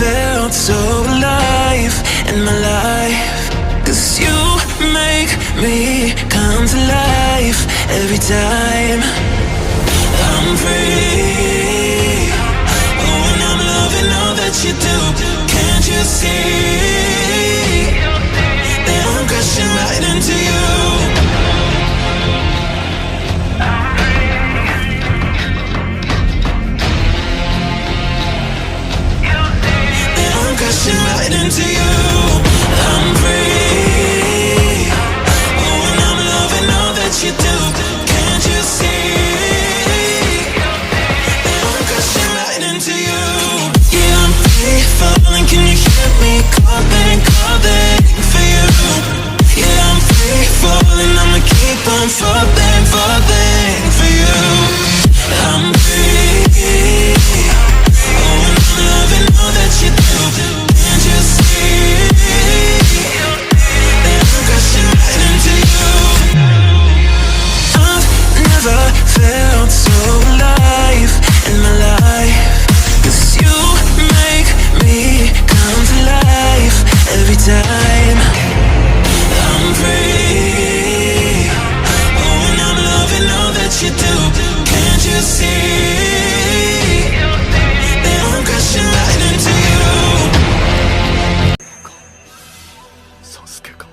felt so alive in my life. 'Cause you make me come to life every time I'm free. Oh, and I'm loving all that you do. Can't you see that I'm crashing right into you? That I'm crashing right into you. I'm free. Oh, and I'm loving all that you do. Can't you see that I'm crashing right into you? Yeah, I'm free falling. Can you hear me calling, calling for you? Yeah, I'm free falling. I'ma keep on falling, falling for you. I'm free. Oh, and I'm loving all that you do. Can't you see that I'm crashing right into you? I've never felt so alive in my life. 'Cause you make me come to life every time I'm free. Oh, and I'm loving all that you do. Can't you see that I'm crashing right into you? サスケか